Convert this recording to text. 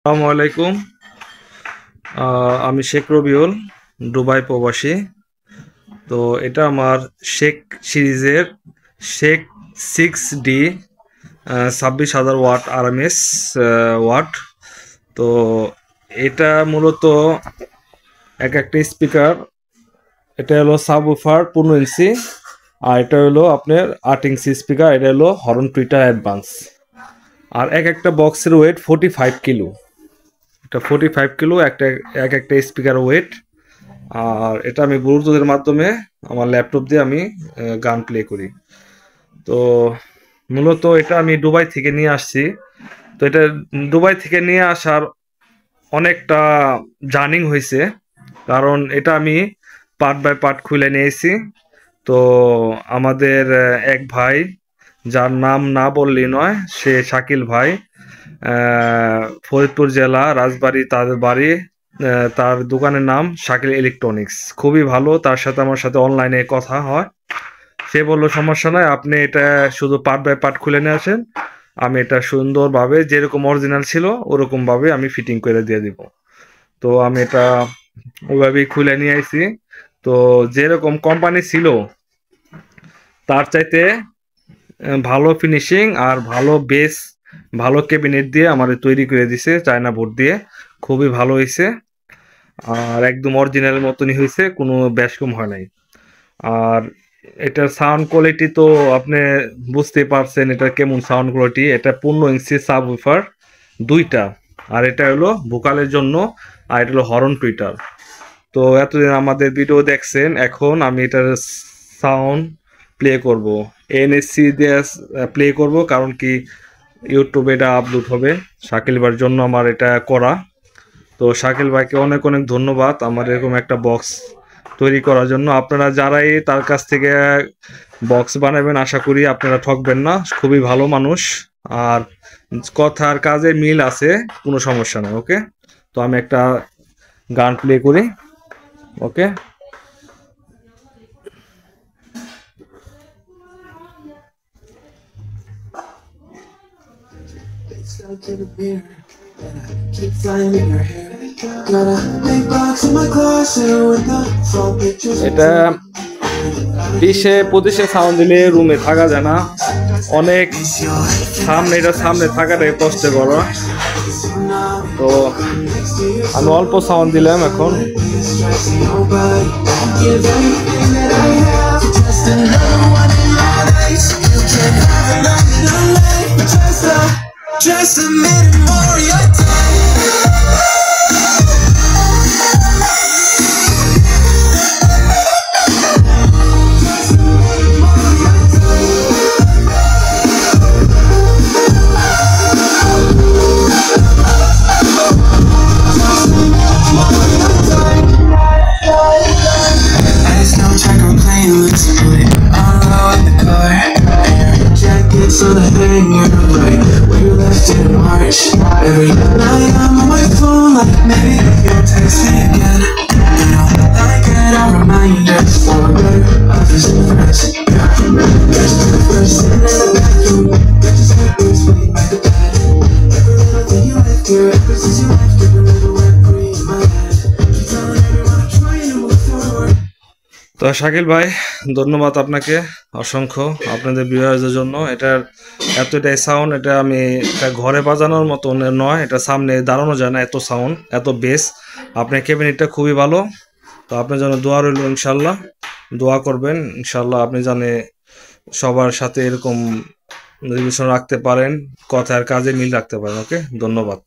আসসালামু আলাইকুম। আমি শেখ রবিউল, দুবাই প্রবাসী। তো এটা আমার শেখ সিরিজের Sheikh 6D 26,000 watt RMS watt. তো এটা মূলত এক একটা স্পিকার। এটা হলো সাবউফার 15 ইঞ্চি, আর এটা হলো আপনার 8 ইঞ্চি স্পিকার। এটা হলো হর্ন টুইটার অ্যাডভান্স। আর এক একটা বক্সের ওয়েট 45 কিলো। এটা 45 কিলো এক একটা স্পিকার ওয়েট। আর এটা আমি ব্লুটুথের মাধ্যমে আমার ল্যাপটপ দিয়ে আমি গান প্লে করি। তো মূলত এটা আমি দুবাই থেকে নিয়ে আসছি। তো এটা দুবাই থেকে নিয়ে আসার অনেকটা জার্নিং হয়েছে, কারণ এটা আমি পার্ট বাই পার্ট খুলে নিয়েছি। তো আমাদের এক ভাই, যার নাম না বললেই নয়, সে শাকিল ভাই, ফরিদপুর জেলা রাজবাড়ী তার বাড়ি। তার দোকানের নাম শাকিল ইলেকট্রনিক্স, খুবই ভালো। তার সাথে আমার সাথে অনলাইনে কথা হয়। সে বললো সমস্যা নয়, আপনি এটা শুধু পার্ট বাই পার্ট খুলে নিয়ে আসেন, আমি এটা সুন্দরভাবে যেরকম অরিজিনাল ছিল ওরকম ভাবে আমি ফিটিং করে দিয়ে দিব। তো আমি এটা ওইভাবেই খুলে নিয়ে আইছি। তো যেরকম কোম্পানি ছিল তার চাইতে ভালো ফিনিশিং আর ভালো বেস, ভালো ক্যাবিনেট দিয়ে আমাদের তৈরি করে দিছে চায়না বোর্ড দিয়ে। খুবই ভালো হয়েছে, আর একদম অরিজিনাল মতনই হয়েছে, কোনো ব্যাসকম হয় নাই। আর এটার সাউন্ড কোয়ালিটি তো আপনি বুঝতেই পারছেন এটা কেমন সাউন্ড কোয়ালিটি। এটা 15 ইঞ্চি সাবউফার দুইটা, আর এটা হলো ভোকালের জন্য, আর এটা হলো হর্ন টুইটার। তো এতদিন আমাদের ভিডিও দেখছেন, এখন আমি এটার সাউন্ড প্লে করব, এনএসসি দিয়ে প্লে করব, কারণ কি ইউটিউবে এটা আপলোড হবে। শাকিল ভাইয়ের জন্য আমার এটা করা। তো শাকিল ভাইকে অনেক অনেক ধন্যবাদ আমার এরকম একটা বক্স তৈরি করার জন্য। আপনারা যারাই তার কাছ থেকে বক্স বানাবেন, আশা করি আপনারা ঠকবেন না। খুবই ভালো মানুষ, আর কথার কাজে মিল আছে, কোনো সমস্যা নেই। ওকে, তো আমি একটা গান প্লে করি। ওকে, এটা 20-25 সাউন্ড দিলে রুমে থাকা যায় না, অনেক সামনে, এটা সামনে থাকাটাই কষ্ট করো। তো আমি অল্প সাউন্ড দিলাম এখন। Just a minute more of your on the hanger, right where you left in March. Every night I'm on my phone, like maybe you'll text me again. You know, I get a reminder for better others and friends. Just the first thing in the bathroom, just like this way by the bed. Every little thing you left here, ever since you left, every little wet free in my head. Keep telling everyone I'm trying to move forward. তো শাকিল ভাই, ধন্যবাদ আপনাকে অসংখ্য আপনাদের ভিউয়ারদের জন্য। এটার এতটাই sound, এটা আমি এটা ঘরে বাজানোর মতো নয়, এটা সামনে দাঁড়ানো যায় না, এত সাউন্ড, এত বেস। আপনার ক্যাবিনেটটা খুবই ভালো। তো আপনার জন্য দোয়া রইল, ইনশাল্লাহ দোয়া করবেন, ইনশাল্লাহ আপনি জানে সবার সাথে এরকম রিলেশন রাখতে পারেন, কথার কাজে মিল রাখতে পারেন। ওকে, ধন্যবাদ।